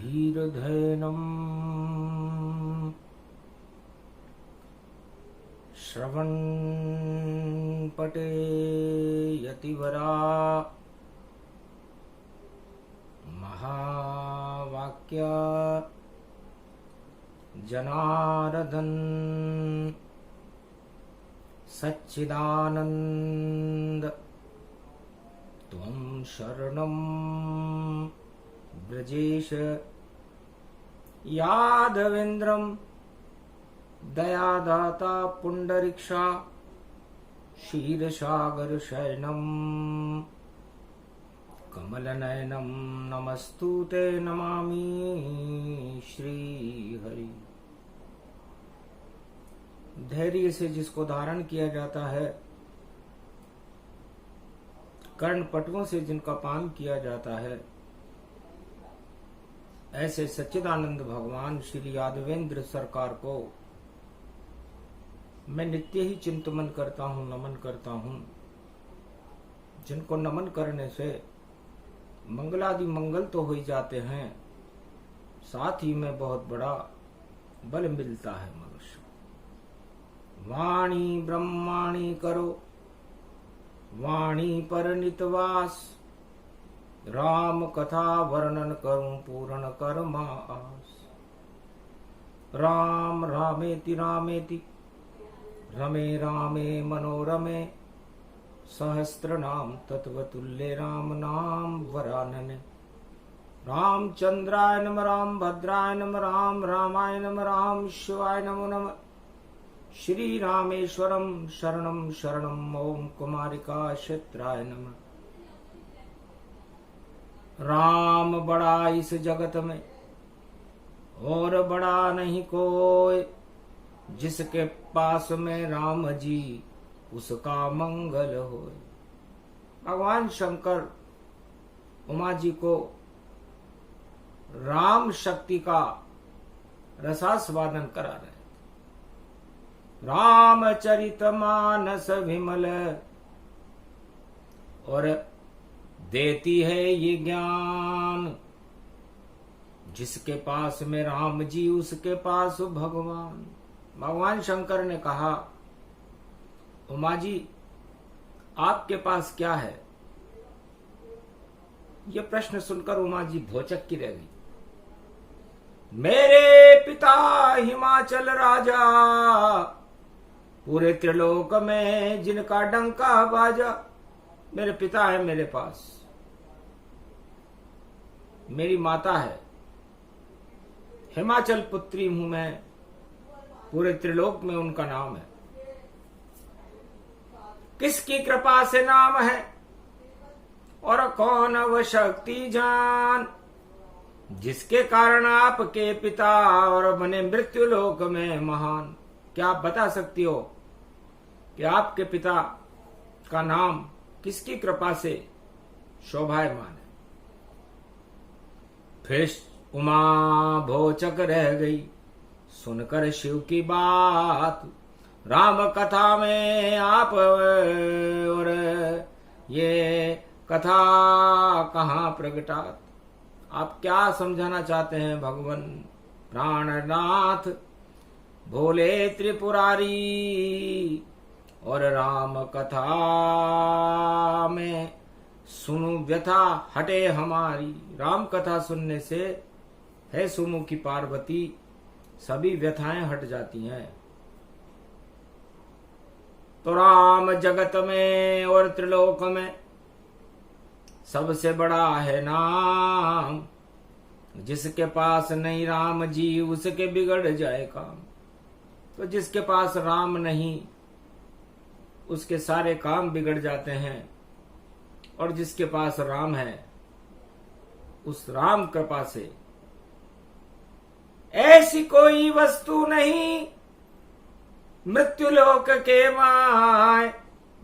धीरधैनम् श्रवणपटे यतिवरा महावाक्या जनार्दन सच्चिदानंद त्वं शरणं ब्रजेश यादवेन्द्रं दयादाता पुंडरीक्षा क्षीरसागर शयनं कमलनयनं नमस्तुते नमामि श्रीहरि। धैर्य से जिसको धारण किया जाता है, कर्णपटुओं से जिनका पान किया जाता है, ऐसे सच्चिदानंद भगवान श्री यादवेंद्र सरकार को मैं नित्य ही चिंतन करता हूँ, नमन करता हूँ। जिनको नमन करने से मंगलादि मंगल तो हो ही जाते हैं, साथ ही में बहुत बड़ा बल मिलता है मनुष्य। वाणी ब्रह्माणी करो, वाणी पर नितवास, राम कथा वर्णन करूं पूर्ण कर्मा आस। राम रामेति रामेति रमे रामे मनोरमे, सहस्त्र नाम तत्वतुल्य राम नाम वरानने। रामचंद्राय नम, राम भद्राय नम, राम रामाय नम, राम शिवाय नमो नमः। श्री रामेश्वरम शरणम शरणम, ओम कुमारिका क्षेत्राय नमः। राम बड़ा इस जगत में और बड़ा नहीं कोई, जिसके पास में राम जी उसका मंगल होए। भगवान शंकर उमा जी को राम शक्ति का रसास्वादन करा रहे। रामचरितमानस विमल और देती है ये ज्ञान, जिसके पास में राम जी उसके पास भगवान। भगवान शंकर ने कहा, उमा जी आपके पास क्या है? ये प्रश्न सुनकर उमा जी भौचक्की रह गई। मेरे पिता हिमाचल राजा, पूरे त्रिलोक में जिनका डंका बाजा। मेरे पिता है मेरे पास, मेरी माता है, हिमाचल पुत्री हूं मैं, पूरे त्रिलोक में उनका नाम है। किसकी कृपा से नाम है और कौन वह शक्ति जान, जिसके कारण आपके पिता और बने मृत्यु लोक में महान। क्या आप बता सकती हो कि आपके पिता का नाम किसकी कृपा से शोभायमान है? फिर उमा भौचक रह गई सुनकर शिव की बात। राम कथा में आप और ये कथा कहाँ प्रगटात? आप क्या समझाना चाहते हैं भगवान प्राणनाथ भोले त्रिपुरारी? और राम कथा में सुनु व्यथा हटे हमारी। राम कथा सुनने से है सुमुखी पार्वती, सभी व्यथाएं हट जाती हैं। तो राम जगत में और त्रिलोक में सबसे बड़ा है नाम, जिसके पास नहीं राम जी उसके बिगड़ जाए काम। तो जिसके पास राम नहीं उसके सारे काम बिगड़ जाते हैं, और जिसके पास राम है उस राम कृपा से ऐसी कोई वस्तु नहीं मृत्युलोक के माय,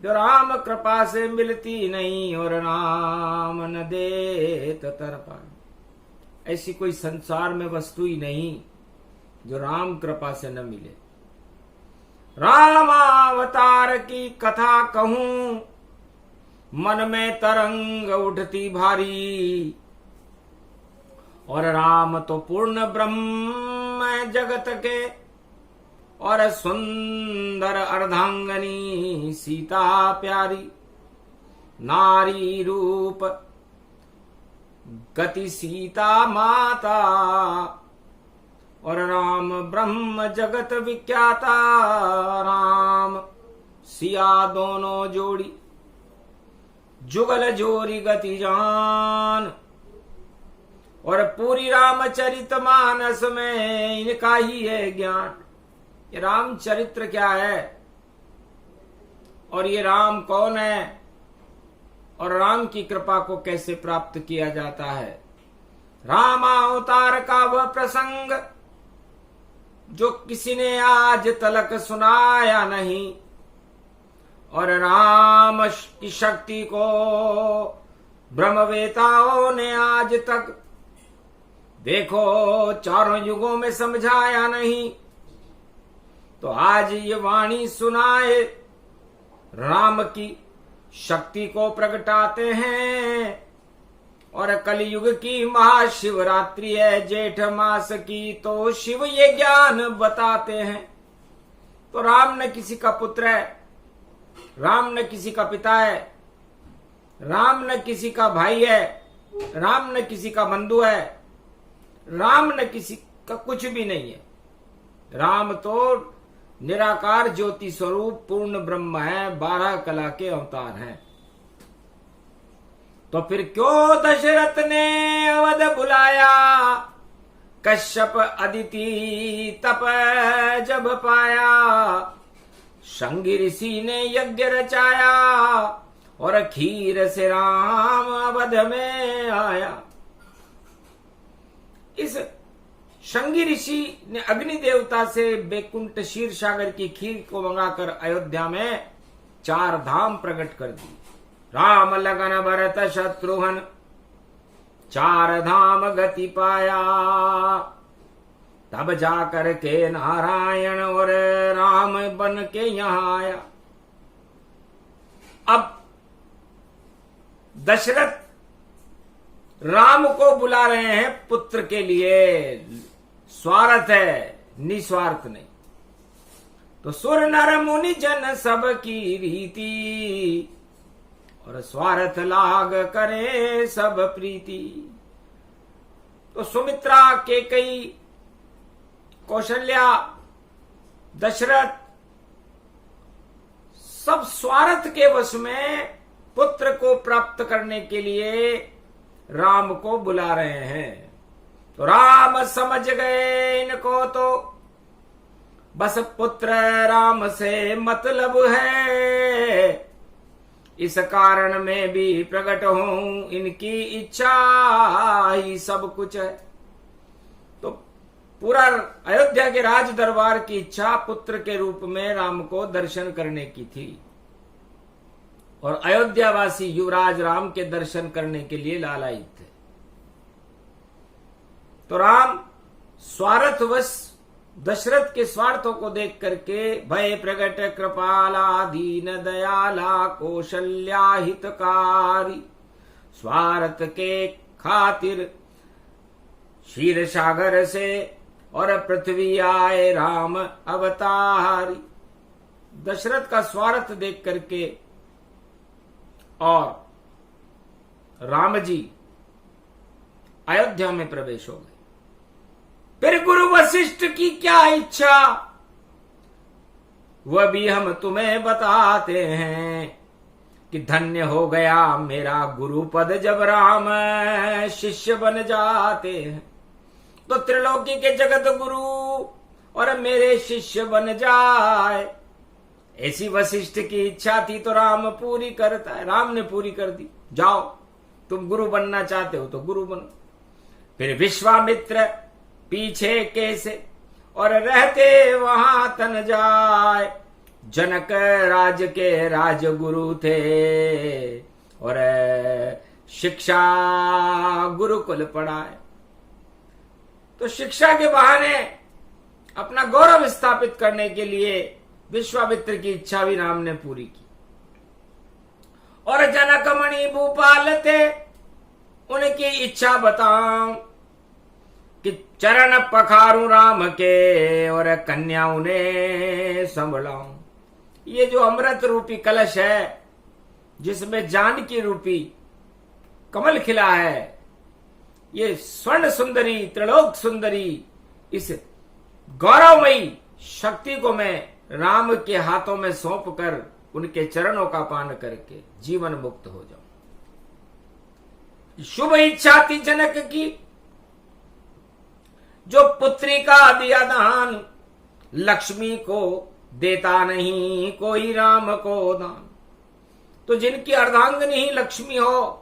जो राम कृपा से मिलती नहीं और राम न दे तर पाए। ऐसी कोई संसार में वस्तु ही नहीं जो राम कृपा से न मिले। रामावतार की कथा कहूं, मन में तरंग उठती भारी, और राम तो पूर्ण ब्रह्म है जगत के, और सुंदर अर्धांगनी सीता प्यारी, नारी रूप गति सीता माता, और राम ब्रह्म जगत विख्याता। राम सिया दोनों जोड़ी, जुगल जोरी गति जान, और पूरी रामचरित मानस में इनका ही है ज्ञान। ये रामचरित्र क्या है, और ये राम कौन है, और राम की कृपा को कैसे प्राप्त किया जाता है। रामावतार का वह प्रसंग जो किसी ने आज तलक सुनाया नहीं, और राम की शक्ति को ब्रह्मवेताओं ने आज तक देखो चारों युगों में समझाया नहीं। तो आज ये वाणी सुनाए, राम की शक्ति को प्रगटाते हैं। और कलयुग की महाशिवरात्रि है जेठ मास की, तो शिव ये ज्ञान बताते हैं। तो राम न किसी का पुत्र है, राम न किसी का पिता है, राम न किसी का भाई है, राम न किसी का बंधु है, राम न किसी का कुछ भी नहीं है। राम तो निराकार ज्योति स्वरूप पूर्ण ब्रह्म है, 12 कला के अवतार हैं। तो फिर क्यों दशरथ ने अवध बुलाया, कश्यप अदिति तप जब पाया, शंगी ऋषि ने यज्ञ रचाया, और खीर से राम अवध में आया। इस शंगी ऋषि ने अग्नि देवता से बैकुंठ क्षीर सागर की खीर को मंगाकर अयोध्या में 4 धाम प्रकट कर दी। राम लगन भरत शत्रुघ्न 4 धाम गति पाया, तब जाकर के नारायण और राम बन के यहां आया। अब दशरथ राम को बुला रहे हैं पुत्र के लिए, स्वार्थ है, निस्वार्थ नहीं। तो सुर नर मुनि जन सब की रीति, और स्वार्थ लाग करे सब प्रीति। तो सुमित्रा, केकई, कौशल्या, दशरथ सब स्वार्थ के वश में पुत्र को प्राप्त करने के लिए राम को बुला रहे हैं। तो राम समझ गए इनको तो बस पुत्र राम से मतलब है, इस कारण में भी प्रकट हूं, इनकी इच्छा ही सब कुछ है। तो पूरा अयोध्या के राज दरबार की इच्छा पुत्र के रूप में राम को दर्शन करने की थी, और अयोध्यावासी युवराज राम के दर्शन करने के लिए लालायित थे। तो राम स्वार्थवश दशरथ के स्वार्थों को देख करके भय प्रगट कृपाला दीन दयाला कौशल्या हितकारी, स्वार्थ के खातिर क्षीर सागर से और पृथ्वी आए राम अवतारी। दशरथ का स्वार्थ देख करके और राम जी अयोध्या में प्रवेश हो गए। फिर गुरु वशिष्ठ की क्या इच्छा, वह भी हम तुम्हें बताते हैं कि धन्य हो गया मेरा गुरु पद जब राम शिष्य बन जाते हैं। तो त्रिलोकी के जगत गुरु और मेरे शिष्य बन जाए, ऐसी वशिष्ठ की इच्छा थी तो राम पूरी करता है। राम ने पूरी कर दी। जाओ, तुम गुरु बनना चाहते हो तो गुरु बनो। फिर विश्वामित्र पीछे कैसे और रहते वहां तन जाए, जनक राज के राजगुरु थे और शिक्षा गुरुकुल पढ़ाए। तो शिक्षा के बहाने अपना गौरव स्थापित करने के लिए विश्वामित्र की इच्छा भी राम ने पूरी की। और जनक मणि भूपाल थे, उनकी इच्छा बताऊं कि चरण पखारूं राम के और कन्याओं ने संभलाऊं। ये जो अमृत रूपी कलश है, जिसमें जानकी रूपी कमल खिला है, ये स्वर्ण सुंदरी, त्रिलोक सुंदरी, इस गौरवमयी शक्ति को मैं राम के हाथों में सौंप कर उनके चरणों का पान करके जीवन मुक्त हो जाऊं। शुभ इच्छा थी जनक की, जो पुत्री का दिया दान, लक्ष्मी को देता नहीं कोई राम को दान। तो जिनकी अर्धांगिनी ही लक्ष्मी हो,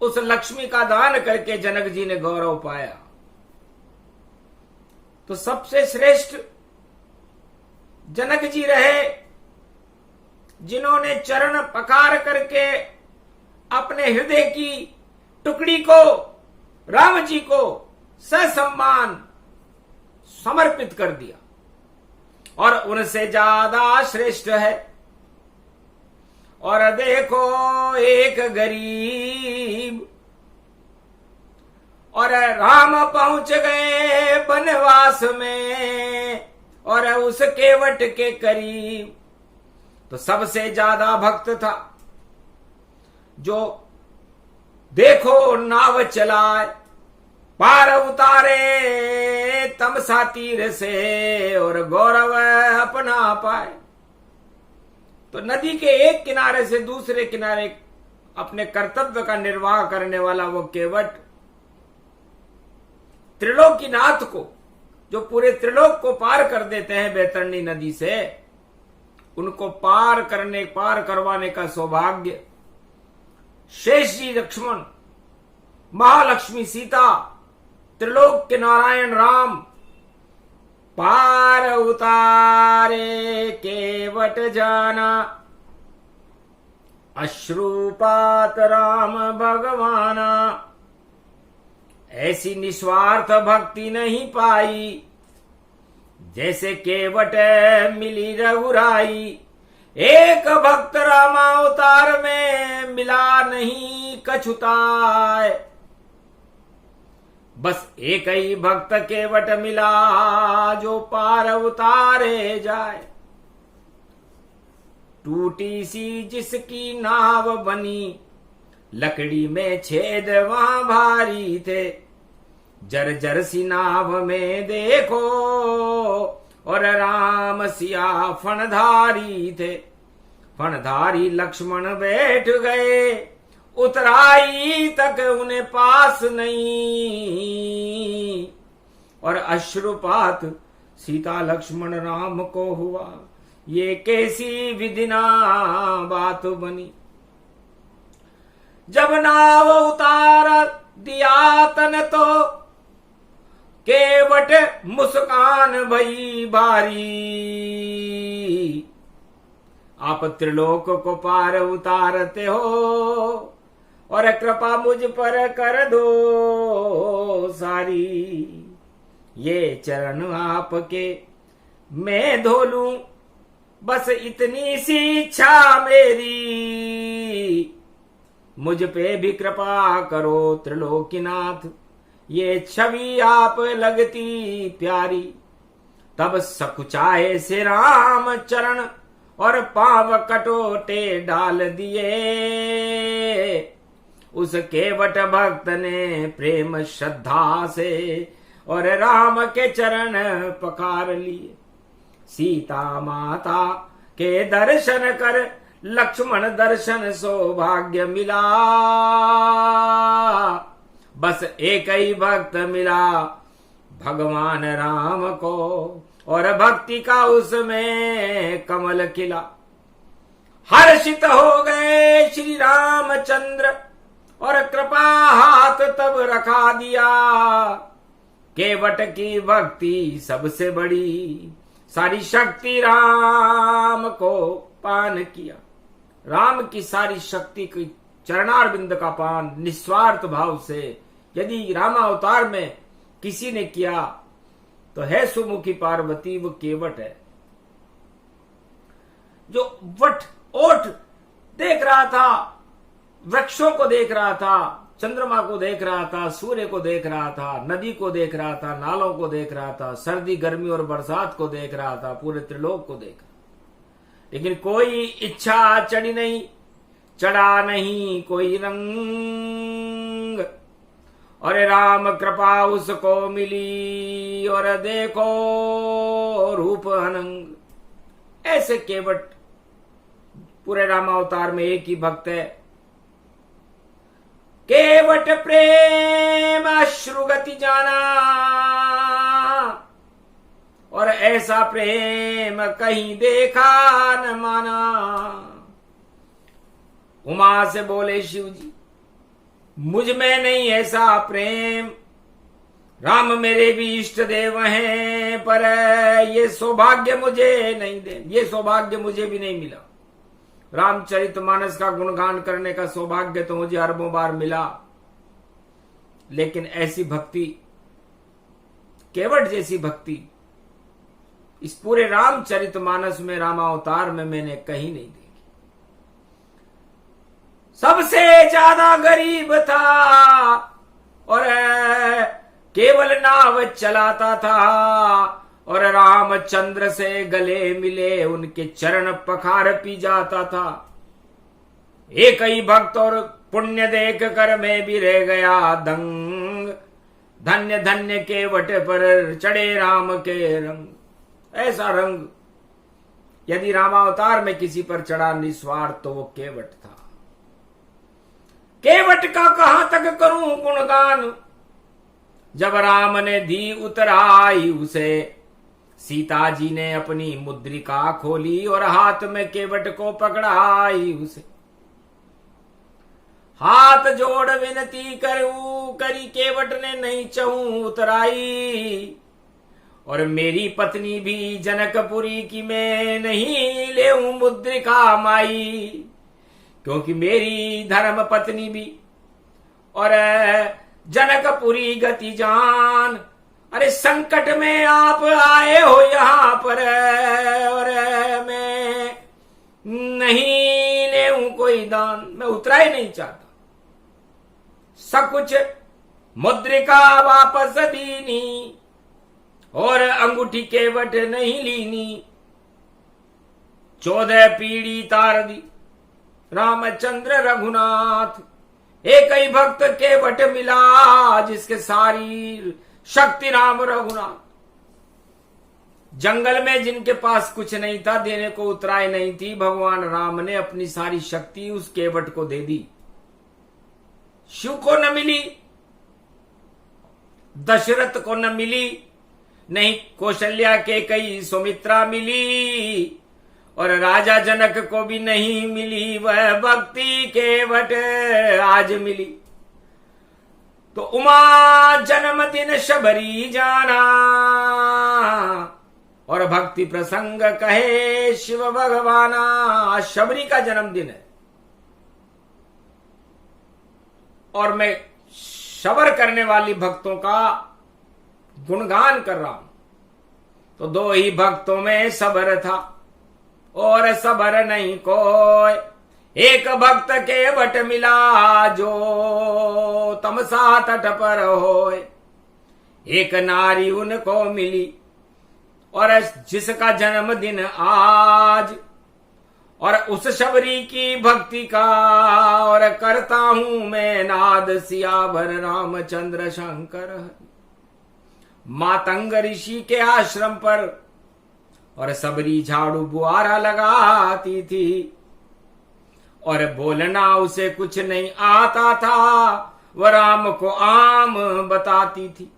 उस लक्ष्मी का दान करके जनक जी ने गौरव पाया। तो सबसे श्रेष्ठ जनक जी रहे, जिन्होंने चरण पखार करके अपने हृदय की टुकड़ी को राम जी को ससम्मान समर्पित कर दिया। और उनसे ज्यादा श्रेष्ठ है। और देखो एक गरीब, और राम पहुंच गए वनवास में और उस केवट के करीब। तो सबसे ज्यादा भक्त था जो देखो नाव चलाए, पार उतारे तमसा तीर से और गौरव अपना पाए। तो नदी के एक किनारे से दूसरे किनारे अपने कर्तव्य का निर्वाह करने वाला वो केवट त्रिलोकीनाथ को, जो पूरे त्रिलोक को पार कर देते हैं बैतरणी नदी से, उनको पार करवाने का सौभाग्य शेष जी लक्ष्मण, महालक्ष्मी सीता, त्रिलोक के नारायण राम पार उतारे केवट जाना। अश्रुपात राम भगवाना, ऐसी निस्वार्थ भक्ति नहीं पाई, जैसे केवट मिली रघुराई। एक भक्त रामावतार में मिला नहीं कछुताय, बस एक ही भक्त केवट मिला जो पार उतारे जाए। टूटी सी जिसकी नाव बनी, लकड़ी में छेद वहां भारी थे। जर्जर सी नाव में देखो और राम सिया फणधारी थे। फणधारी लक्ष्मण बैठ गए, उतराई तक उन्हें पास नहीं। और अश्रुपात सीता लक्ष्मण राम को हुआ, ये कैसी विधिना बात बनी। जब नाव उतार दिया तन तो केवट मुस्कान भई भारी। आप त्रिलोक को पार उतारते हो और कृपा मुझ पर कर दो सारी। ये चरण आपके मैं धो लूं, बस इतनी सी इच्छा मेरी। मुझ पे भी कृपा करो त्रिलोकीनाथ, ये छवि आप लगती प्यारी। तब सकुचाए से राम चरण और पांव कटोटे डाल दिए। उस केवट भक्त ने प्रेम श्रद्धा से और राम के चरण पखार लिए। सीता माता के दर्शन कर लक्ष्मण दर्शन सौभाग्य मिला। बस एक ही भक्त मिला भगवान राम को और भक्ति का उसमें कमल खिला। हर्षित हो गए श्री रामचंद्र और कृपा हाथ तब रखा दिया। केवट की भक्ति सबसे बड़ी, सारी शक्ति राम को पान किया। राम की सारी शक्ति की चरणारविंद का पान निस्वार्थ भाव से यदि रामावतार में किसी ने किया तो है सुमुखी पार्वती, वो केवट है जो वट ओट देख रहा था, वृक्षों को देख रहा था, चंद्रमा को देख रहा था, सूर्य को देख रहा था, नदी को देख रहा था, नालों को देख रहा था, सर्दी गर्मी और बरसात को देख रहा था, पूरे त्रिलोक को देख रहा। लेकिन कोई इच्छा चढ़ी नहीं, चढ़ा नहीं कोई रंग। और राम कृपा उसको मिली और देखो रूप अनंग। ऐसे केवट पूरे रामावतार में एक ही भक्त है। केवट प्रेम अश्रुगति जाना, और ऐसा प्रेम कहीं देखा न माना। उमा से बोले शिव जी, मुझ में नहीं ऐसा प्रेम। राम मेरे भी इष्ट देव हैं, पर ये सौभाग्य मुझे नहीं दे, ये सौभाग्य मुझे भी नहीं मिला। रामचरितमानस का गुणगान करने का सौभाग्य तो मुझे अरबों बार मिला, लेकिन ऐसी भक्ति, केवट जैसी भक्ति इस पूरे रामचरितमानस में, रामावतार में मैंने कहीं नहीं देखी। सबसे ज्यादा गरीब था और केवल नाव चलाता था, और रामचंद्र से गले मिले उनके चरण पखार पी जाता था। एक ही भक्त और पुण्य देख कर मैं भी रह गया दंग। धन्य धन्य केवट पर चढ़े राम के रंग। ऐसा रंग यदि रामावतार में किसी पर चढ़ा निस्वार्थ तो वो केवट था। केवट का कहां तक करूं गुणगान, जब राम ने दी उतराई उसे। सीता जी ने अपनी मुद्रिका खोली और हाथ में केवट को पकड़ाई उसे। हाथ जोड़ विनती करूं करी, केवट ने नहीं चहूं उतराई। और मेरी पत्नी भी जनकपुरी की मैं नहीं लेऊं मुद्रिका माई, क्योंकि मेरी धर्म पत्नी भी और जनकपुरी गति जान। अरे संकट में आप आए हो यहां पर, और मैं नहीं लेऊं कोई दान। मैं उतरा ही नहीं चाहता। सब कुछ मुद्रिका वापस दीनी, और अंगूठी केवट नहीं लीनी। 14 पीढ़ी तार दी रामचंद्र रघुनाथ। एक ही भक्त केवट मिला, जिसके सारी शक्ति राम रघुनाथ। जंगल में जिनके पास कुछ नहीं था, देने को उतराई नहीं थी, भगवान राम ने अपनी सारी शक्ति उस केवट को दे दी। शिव को न मिली, दशरथ को न मिली, नहीं कौशल्या के कई सुमित्रा मिली, और राजा जनक को भी नहीं मिली वह भक्ति केवट आज मिली। तो उमा जन्मदिन शबरी जाना, और भक्ति प्रसंग कहे शिव भगवाना। शबरी का जन्मदिन है और मैं शबर करने वाली भक्तों का गुणगान कर रहा हूं। तो 2 ही भक्तों में सबर था और सबर नहीं कोई। एक भक्त केवट मिला जो तमसा तट पर होए। एक नारी उनको मिली और जिसका जन्मदिन आज, और उस शबरी की भक्ति का और करता हूं मैं नाद सियावर रामचंद्र शंकर। मातंग ऋषि के आश्रम पर और सबरी झाड़ू बुआरा लगाती थी, और बोलना उसे कुछ नहीं आता था, वह राम को आम बताती थी,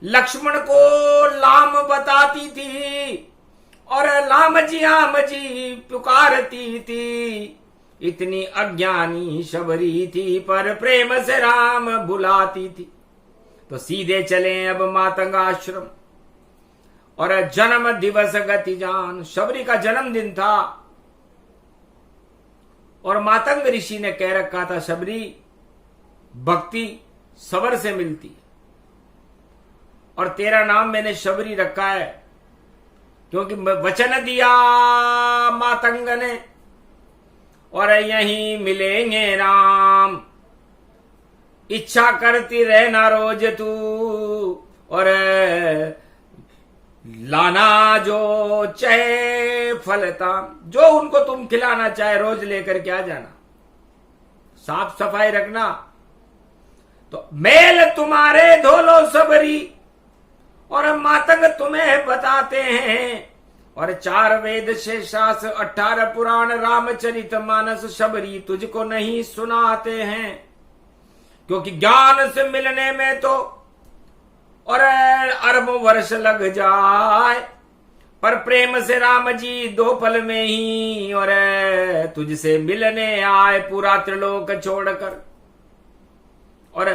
लक्ष्मण को लाम बताती थी, और लाम जी पुकारती थी। इतनी अज्ञानी शबरी थी, पर प्रेम से राम बुलाती थी। तो सीधे चले अब मातंग आश्रम, और जन्म दिवस गति जान। शबरी का जन्मदिन था और मातंग ऋषि ने कह रखा था, शबरी भक्ति सबर से मिलती है, और तेरा नाम मैंने शबरी रखा है क्योंकि वचन दिया मातंग ने, और यहीं मिलेंगे राम। इच्छा करती रहना रोज तू, और लाना जो चाहे फलता, जो उनको तुम खिलाना चाहे रोज लेकर के आ जाना। साफ सफाई रखना। तो मेल तुम्हारे धोलो सबरी, और मातंग तुम्हें बताते हैं, और 4 वेद से शास्त्र 18 पुराण रामचरित मानस शबरी तुझको नहीं सुनाते हैं। क्योंकि ज्ञान से मिलने में तो और अरबों वर्ष लग जाए, पर प्रेम से राम जी 2 पल में ही और तुझसे मिलने आए पूरा त्रिलोक छोड़कर। और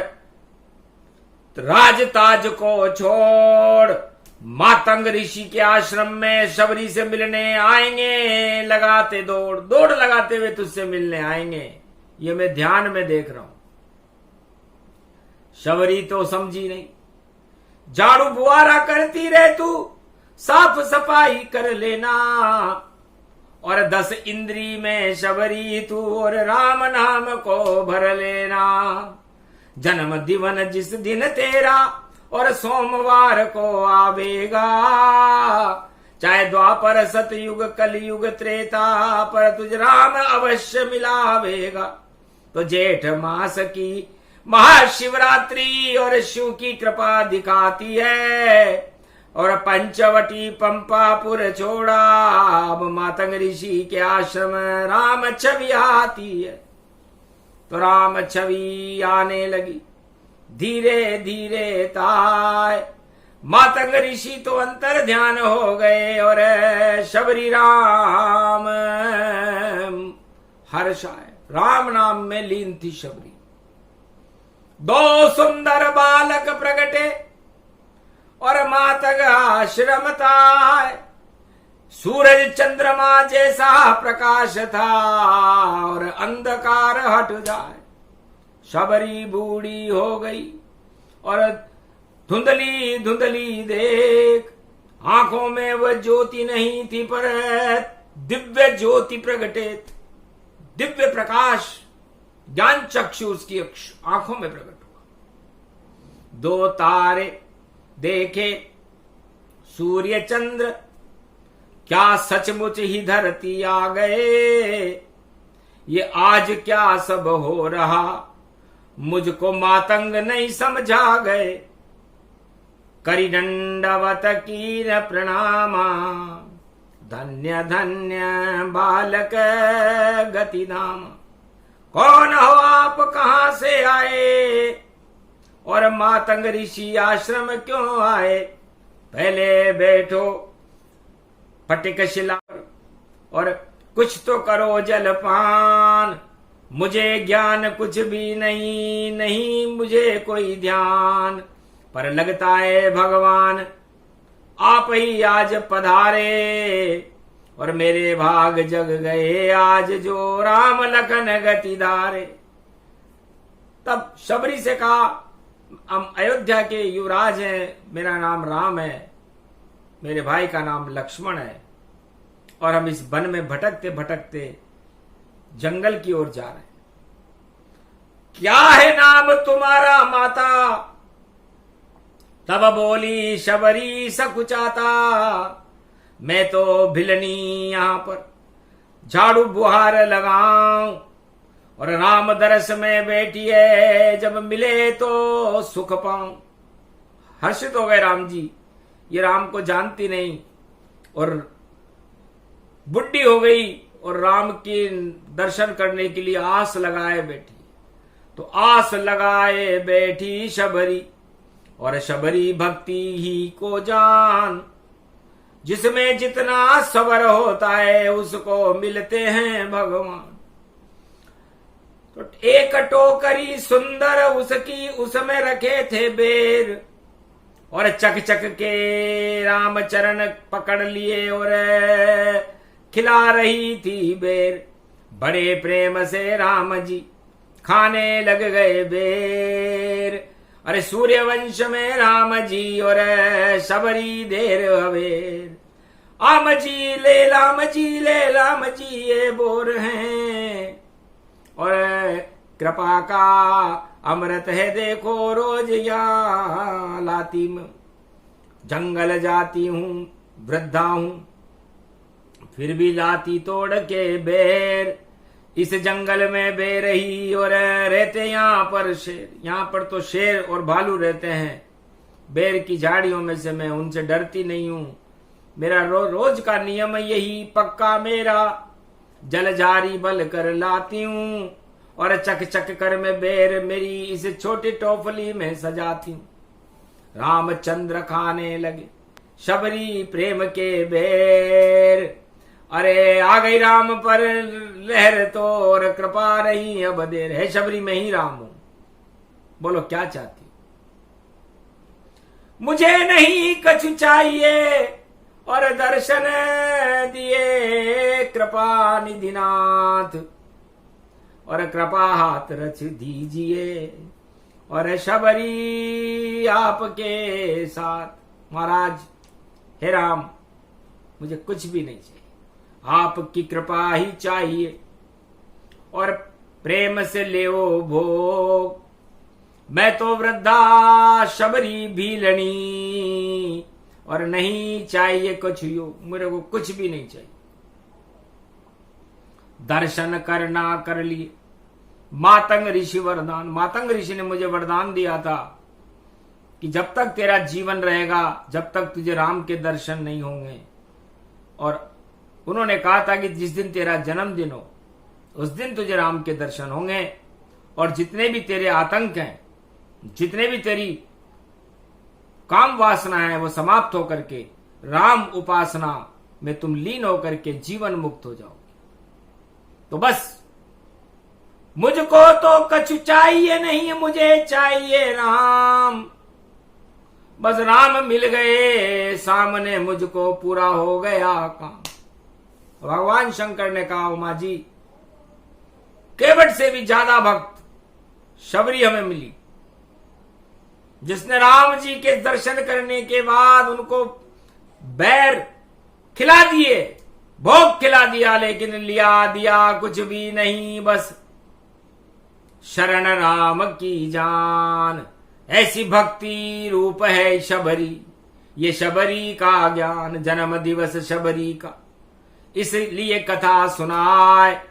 राजताज को छोड़ मातंग ऋषि के आश्रम में शबरी से मिलने आएंगे, लगाते दौड़ दौड़ लगाते हुए तुझसे मिलने आएंगे। ये मैं ध्यान में देख रहा हूं। शबरी तो समझी नहीं। झाड़ू बुआरा करती रहे तू, साफ सफाई कर लेना, और 10 इंद्री में शबरी तू और राम नाम को भर लेना। जन्म दिवन जिस दिन तेरा और सोमवार को आवेगा, चाहे द्वापर सतयुग कलयुग त्रेता, पर तुझ राम अवश्य मिलावेगा। तो जेठ मास की महाशिवरात्रि और शिव की कृपा दिखाती है, और पंचवटी पंपापुर छोड़ा, अब मातंग ऋषि के आश्रम राम छवि आती है। तो राम छवि आने लगी धीरे धीरे ताय। मातंग ऋषि तो अंतर ध्यान हो गए, और शबरी राम हर्षाए राम नाम में लीन थी शबरी। 2 सुंदर बालक प्रगटे, और मातंग आश्रम था। सूरज चंद्रमा जैसा प्रकाश था, और अंधकार हट जाए। शबरी बूढ़ी हो गई, और धुंधली धुंधली देख, आंखों में वह ज्योति नहीं थी, पर दिव्य ज्योति प्रगटे, दिव्य प्रकाश ज्ञान चक्षु उसकी आंखों में प्रकट हुआ। 2 तारे देखे सूर्य चंद्र, क्या सचमुच ही धरती आ गए। ये आज क्या सब हो रहा, मुझको मातंग नहीं समझा गए। करी दंडवत कीर प्रणामा, धन्य धन्य बालक गति धाम। कौन हो आप, कहां से आए, और मातंग ऋषि आश्रम क्यों आए। पहले बैठो फटिक शिला पर, और कुछ तो करो जलपान। मुझे ज्ञान कुछ भी नहीं, नहीं मुझे कोई ध्यान, पर लगता है भगवान आप ही आज पधारे, और मेरे भाग जग गए आज जो राम लखन गति धारे। तब शबरी से कहा, हम अयोध्या के युवराज हैं, मेरा नाम राम है, मेरे भाई का नाम लक्ष्मण है, और हम इस वन में भटकते भटकते जंगल की ओर जा रहे हैं। क्या है नाम तुम्हारा माता। तब बोली शबरी सकुचाता, मैं तो भिलनी यहां पर झाड़ू बुहार लगाऊं, और राम दरस में बैठी है, जब मिले तो सुख पाऊं। हर्षित हो गए राम जी, ये राम को जानती नहीं, और बुढ़ी हो गई, और राम के दर्शन करने के लिए आस लगाए बैठी। तो आस लगाए बैठी शबरी, और शबरी भक्ति ही को जान। जिसमें जितना सबर होता है, उसको मिलते हैं भगवान। तो एक टोकरी सुंदर उसकी, उसमें रखे थे बेर, और चक चक के राम चरण पकड़ लिए, और खिला रही थी बेर। बड़े प्रेम से राम जी खाने लग गए बेर। अरे सूर्यवंश में राम जी और शबरी देर अबेर। आम जी ले लाम जी ले लाम जी ये बोर हैं, और कृपा का अमृत है देखो रोज यहाँ लाती में। जंगल जाती हूँ वृद्धा हूँ फिर भी लाती तोड़ के बेर। इस जंगल में बेरही और रहते यहाँ पर शेर। यहाँ पर तो शेर और भालू रहते हैं। बेर की झाड़ियों में से मैं उनसे डरती नहीं हूँ। मेरा रोज का नियम यही पक्का मेरा। जल जारी बल कर लाती हूँ और चक चक कर मैं बेर मेरी इस छोटी टोपली में सजाती हूँ। रामचंद्र खाने लगे शबरी प्रेम के बेर। अरे आ गई राम पर लहर तो और कृपा नहीं अब देर। है शबरी मैं ही राम हूं, बोलो क्या चाहती हो? मुझे नहीं कछु चाहिए और दर्शन दिए कृपा निधिनाथ। और कृपा हाथ रच दीजिए और शबरी आपके साथ। महाराज हे राम मुझे कुछ भी नहीं चाहिए, आपकी कृपा ही चाहिए और प्रेम से लेओ भोग। मैं तो वृद्धा शबरी भीलनी और नहीं चाहिए कुछ योग। मेरे को कुछ भी नहीं चाहिए। दर्शन करना कर लिए मातंग ऋषि वरदान। मातंग ऋषि ने मुझे वरदान दिया था कि जब तक तेरा जीवन रहेगा जब तक तुझे राम के दर्शन नहीं होंगे। और उन्होंने कहा था कि जिस दिन तेरा जन्मदिन हो उस दिन तुझे राम के दर्शन होंगे और जितने भी तेरे आतंक हैं, जितने भी तेरी काम वासना है वो समाप्त होकर के राम उपासना में तुम लीन होकर के जीवन मुक्त हो जाओगे। तो बस मुझको तो कछु चाहिए नहीं, मुझे चाहिए राम। बस राम मिल गए सामने मुझको पूरा हो गया काम। भगवान शंकर ने कहा उमा जी केवट से भी ज्यादा भक्त शबरी हमें मिली, जिसने राम जी के दर्शन करने के बाद उनको बैर खिला दिए, भोग खिला दिया, लेकिन लिया दिया कुछ भी नहीं, बस शरण राम की जान। ऐसी भक्ति रूप है शबरी, ये शबरी का ज्ञान। जन्म दिवस शबरी का इसलिए कथा सुनाए।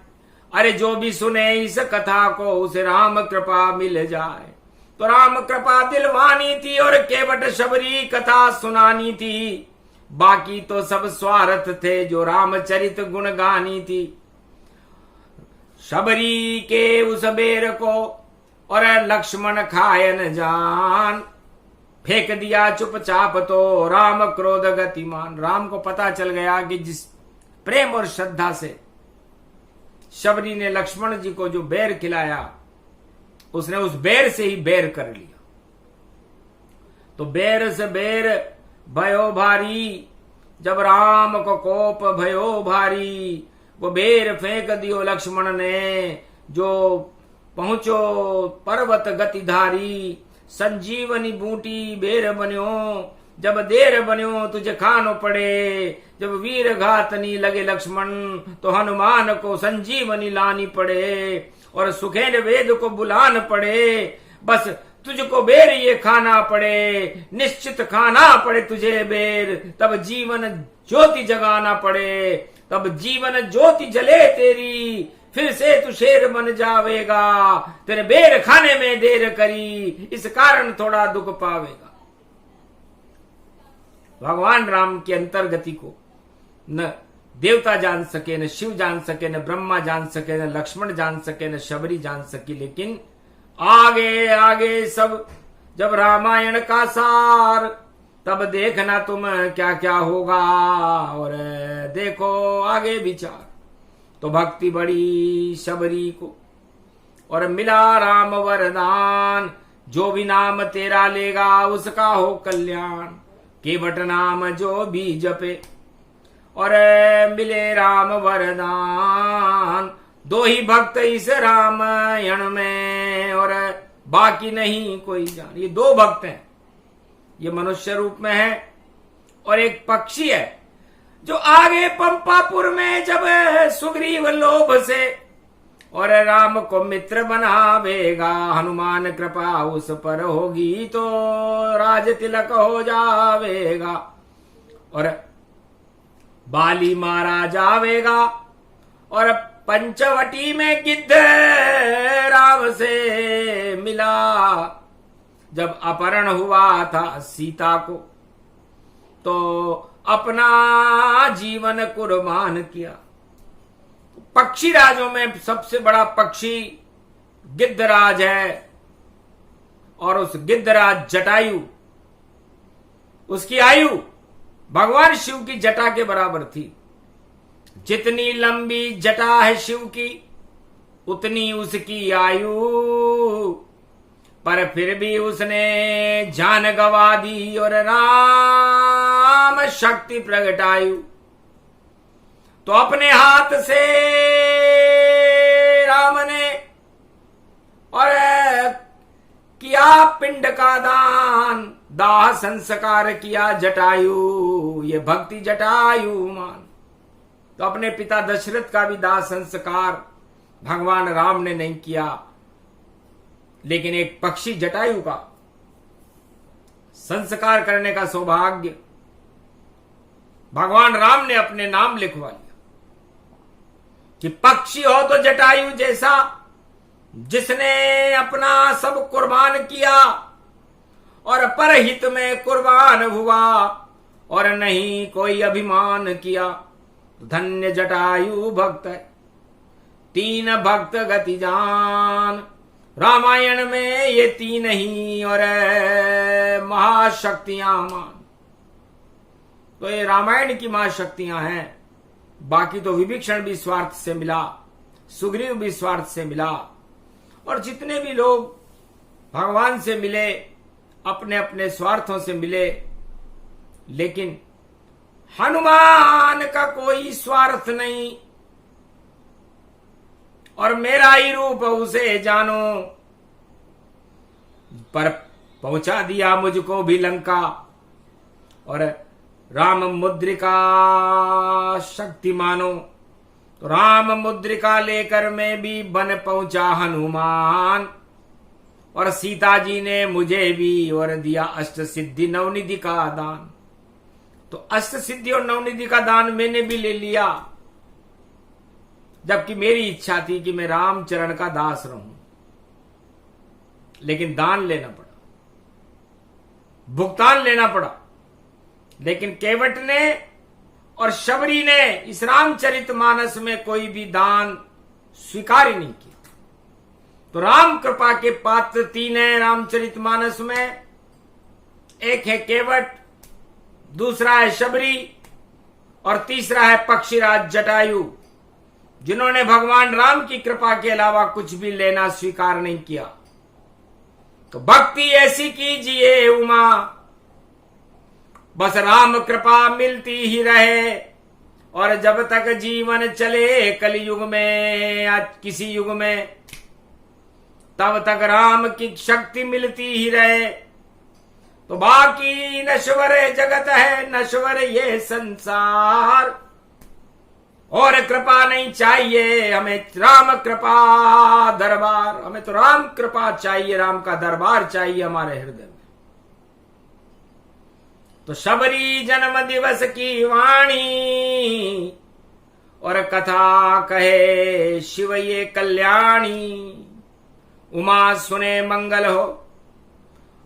अरे जो भी सुने इस कथा को उसे राम कृपा मिल जाए। तो राम कृपा दिलवानी थी और केवट शबरी कथा सुनानी थी। बाकी तो सब स्वार्थ थे जो रामचरित गुण गानी थी। शबरी के उस बेर को और लक्ष्मण खाए न जान, फेंक दिया चुपचाप तो राम क्रोध गतिमान। राम को पता चल गया कि जिस प्रेम और श्रद्धा से शबरी ने लक्ष्मण जी को जो बेर खिलाया उसने उस बेर से ही बेर कर लिया। तो बेर से बेर भयो भारी, जब राम को कोप भयो भारी, वो बेर फेंक दियो लक्ष्मण ने। जो पहुंचो पर्वत गतिधारी, संजीवनी बूटी बेर बन्यो। जब देर बन्यो तुझे खानो पड़े, जब वीर घातनी लगे लक्ष्मण तो हनुमान को संजीवनी लानी पड़े और सुखेन वेद को बुलान पड़े। बस तुझको बेर ये खाना पड़े, निश्चित खाना पड़े तुझे बेर, तब जीवन ज्योति जगाना पड़े, तब जीवन ज्योति जले तेरी, फिर से तू शेर बन जावेगा। तेरे बेर खाने में देर करी, इस कारण थोड़ा दुख पावेगा। भगवान राम की अंतर्गति को न देवता जान सके, न शिव जान सके, न ब्रह्मा जान सके, न लक्ष्मण जान सके, न शबरी जान सकी। लेकिन आगे आगे सब जब रामायण का सार, तब देखना तुम क्या क्या होगा और देखो आगे विचार। तो भक्ति बड़ी शबरी को और मिला राम वरदान, जो भी नाम तेरा लेगा उसका हो कल्याण। केवट नाम जो भी जपे और मिले राम वरदान। दो ही भक्त इस रामायण में और बाकी नहीं कोई जान। ये दो भक्त हैं, ये मनुष्य रूप में है और एक पक्षी है जो आगे पंपापुर में जब सुग्रीव लोभ से और राम को मित्र बनावेगा। हनुमान कृपा उस पर होगी तो राज तिलक हो जावेगा। और बाली मारा जावेगा। और पंचवटी में गिद्ध राम से मिला। जब अपहरण हुआ था सीता को तो अपना जीवन कुर्बान किया। पक्षी राजों में सबसे बड़ा पक्षी गिद्धराज है। और उस गिद्धराज जटायु, उसकी आयु भगवान शिव की जटा के बराबर थी। जितनी लंबी जटा है शिव की उतनी उसकी आयु, पर फिर भी उसने जान गवा दी और राम शक्ति प्रगटायु। तो अपने हाथ से राम ने और किया पिंड का दान, दाह संस्कार किया जटायु। ये भक्ति जटायु मान। तो अपने पिता दशरथ का भी दाह संस्कार भगवान राम ने नहीं किया, लेकिन एक पक्षी जटायु का संस्कार करने का सौभाग्य भगवान राम ने अपने नाम लिखवा लिया कि पक्षी हो तो जटायु जैसा, जिसने अपना सब कुर्बान किया और परहित में कुर्बान हुआ और नहीं कोई अभिमान किया। धन्य जटायु भक्त है, तीन भक्त गति जान। रामायण में ये तीन ही और महाशक्तियां मान। तो ये रामायण की महाशक्तियां हैं। बाकी तो विभीषण भी स्वार्थ से मिला, सुग्रीव भी स्वार्थ से मिला, और जितने भी लोग भगवान से मिले अपने अपने स्वार्थों से मिले। लेकिन हनुमान का कोई स्वार्थ नहीं। और मेरा ही रूप उसे जानो, पर पहुंचा दिया मुझको भी लंका। और राम मुद्रिका शक्ति मानो, तो राम मुद्रिका लेकर मैं भी बन पहुंचा हनुमान। और सीता जी ने मुझे भी और दिया अष्ट सिद्धि नवनिधि का दान। तो अष्ट सिद्धि और नवनिधि का दान मैंने भी ले लिया, जबकि मेरी इच्छा थी कि मैं रामचरण का दास रहूं। लेकिन दान लेना पड़ा, भुगतान लेना पड़ा। लेकिन केवट ने और शबरी ने इस रामचरितमानस में कोई भी दान स्वीकार ही नहीं किया। तो राम कृपा के पात्र तीन हैं रामचरितमानस में। एक है केवट, दूसरा है शबरी और तीसरा है पक्षीराज जटायु, जिन्होंने भगवान राम की कृपा के अलावा कुछ भी लेना स्वीकार नहीं किया। तो भक्ति ऐसी कीजिए उमा, बस राम कृपा मिलती ही रहे। और जब तक जीवन चले कलयुग में या किसी युग में, तब तक राम की शक्ति मिलती ही रहे। तो बाकी नश्वर जगत है, नश्वर ये संसार, और कृपा नहीं चाहिए हमें, राम कृपा दरबार। हमें तो राम कृपा चाहिए, राम का दरबार चाहिए हमारे हृदय में। तो शबरी जन्म दिवस की वाणी और कथा कहे शिव ये कल्याणी। उमा सुने मंगल हो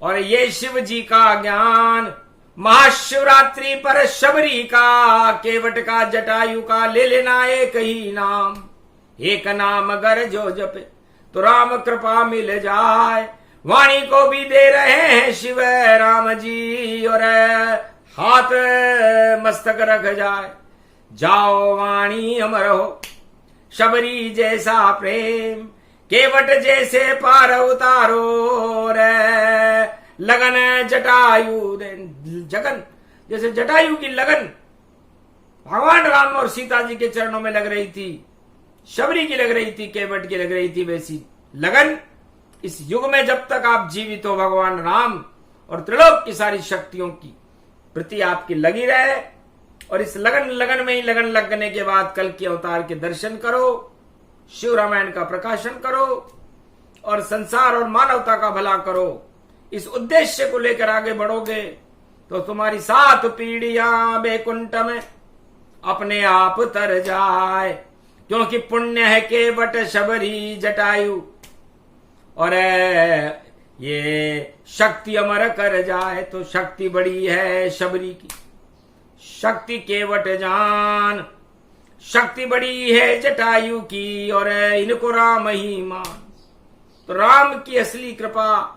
और ये शिव जी का ज्ञान। महाशिवरात्रि पर शबरी का, केवट का, जटायु का ले लेना एक ही नाम। एक नाम अगर जो जपे तो राम कृपा मिल जाए। वाणी को भी दे रहे हैं शिव राम जी, और हाथ मस्तक रख जाए। जाओ वाणी अमर हो, शबरी जैसा प्रेम, केवट जैसे पार उतारो रे। लगन जटायु जगन, जैसे जटायु की लगन भगवान राम और सीता जी के चरणों में लग रही थी, शबरी की लग रही थी, केवट की लग रही थी, वैसी लगन इस युग में जब तक आप जीवित हो भगवान राम और त्रिलोक की सारी शक्तियों की प्रति आपकी लगी रहे। और इस लगन में ही लगन लगने के बाद कल के अवतार के दर्शन करो, शिव रामायण का प्रकाशन करो और संसार और मानवता का भला करो। इस उद्देश्य को लेकर आगे बढ़ोगे तो तुम्हारी 7 पीढ़ियां बैकुंठ में अपने आप तर जाए, क्योंकि पुण्य है केवट शबरी जटायु, और ये शक्ति अमर कर जाए। तो शक्ति बड़ी है शबरी की, शक्ति केवट जान, शक्ति बड़ी है जटायु की, और इनको राम ही मान। तो राम की असली कृपा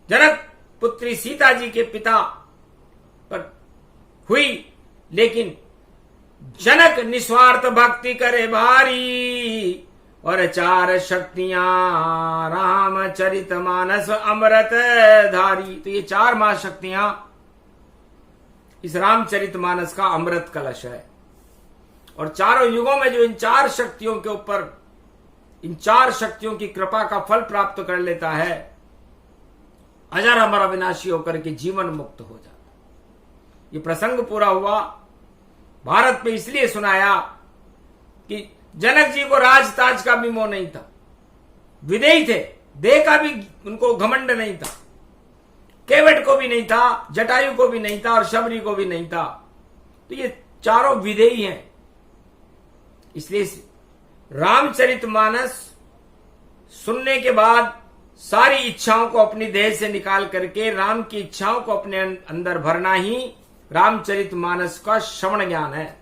जनक पुत्री सीता जी के पिता पर हुई, लेकिन जनक निस्वार्थ भक्ति करे भारी, और 4 शक्तियां रामचरितमानस अमृत धारी। तो ये 4 महाशक्तियां इस रामचरितमानस का अमृत कलश है। और चारों युगों में जो इन 4 शक्तियों के ऊपर, इन 4 शक्तियों की कृपा का फल प्राप्त कर लेता है, अजर अमर अविनाशी होकर के जीवन मुक्त हो जाता। ये प्रसंग पूरा हुआ, भारत में इसलिए सुनाया कि जनक जी को राज ताज का भी मोह नहीं था, विदेही थे, देह का भी उनको घमंड नहीं था, केवट को भी नहीं था, जटायु को भी नहीं था, और शबरी को भी नहीं था। तो ये चारों विदेही हैं। इसलिए रामचरितमानस सुनने के बाद सारी इच्छाओं को अपनी देह से निकाल करके राम की इच्छाओं को अपने अंदर भरना ही रामचरितमानस का श्रवण ज्ञान है।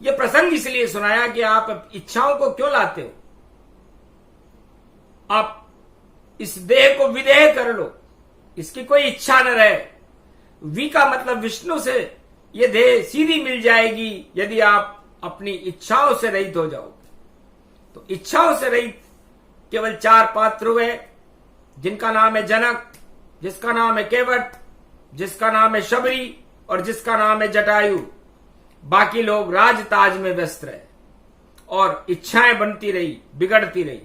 यह प्रसंग इसलिए सुनाया कि आप इच्छाओं को क्यों लाते हो, आप इस देह को विदेह कर लो, इसकी कोई इच्छा न रहे। वी का मतलब विष्णु से यह देह सीधी मिल जाएगी यदि आप अपनी इच्छाओं से रहित हो जाओगे। तो इच्छाओं से रहित केवल 4 पात्र हुए, जिनका नाम है जनक, जिसका नाम है केवट, जिसका नाम है शबरी, और जिसका नाम है जटायु। बाकी लोग राजताज में व्यस्त रहे और इच्छाएं बनती रही, बिगड़ती रही।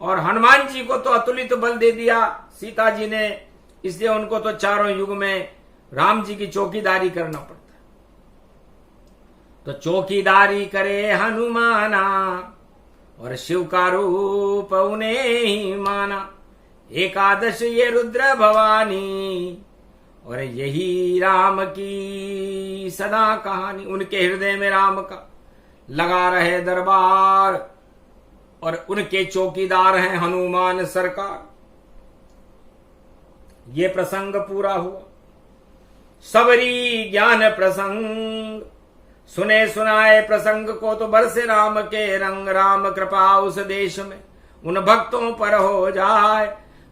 और हनुमान जी को तो अतुलित बल दे दिया सीता जी ने, इसलिए उनको तो चारों युग में राम जी की चौकीदारी करना पड़ता। तो चौकीदारी करे हनुमाना, और शिव का रूप उन्हें ही माना। एकादश ये रुद्र भवानी, और यही राम की सदा कहानी। उनके हृदय में राम का लगा रहे दरबार, और उनके चौकीदार हैं हनुमान सरकार। ये प्रसंग पूरा हुआ। सबरी ज्ञान प्रसंग सुने सुनाए प्रसंग को, तो बरसे राम के रंग। राम कृपा उस देश में उन भक्तों पर हो जाए,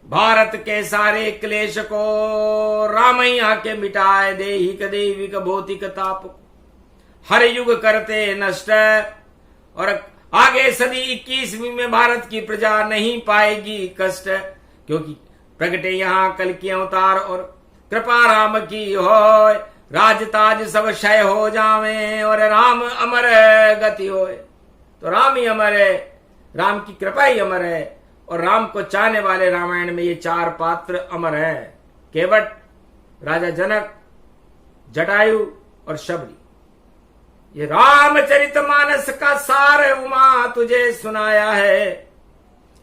भारत के सारे क्लेश को राम ही आके मिटाए। देहिक दैविक भौतिक ताप हर युग करते नष्ट, और आगे सदी 21वीं में भारत की प्रजा नहीं पाएगी कष्ट, क्योंकि प्रगटे यहाँ कल की अवतार, और कृपा राम की होय। राजताज सब क्षय हो जावे, और राम अमर गति होय। तो राम ही अमर है, राम की कृपा ही अमर है, और राम को चाहने वाले रामायण में ये 4 पात्र अमर है। केवट, राजा जनक, जटायु और शबरी। ये रामचरितमानस का सार उमा तुझे सुनाया है।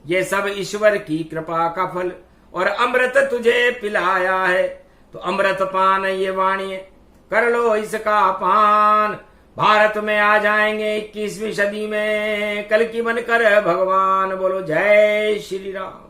ये सब ईश्वर की कृपा का फल, और अमृत तुझे पिलाया है। तो अमृत पान ये वाणी, कर लो इसका पान। भारत में आ जाएंगे 21वीं सदी में कल की बनकर भगवान। बोलो जय श्री राम।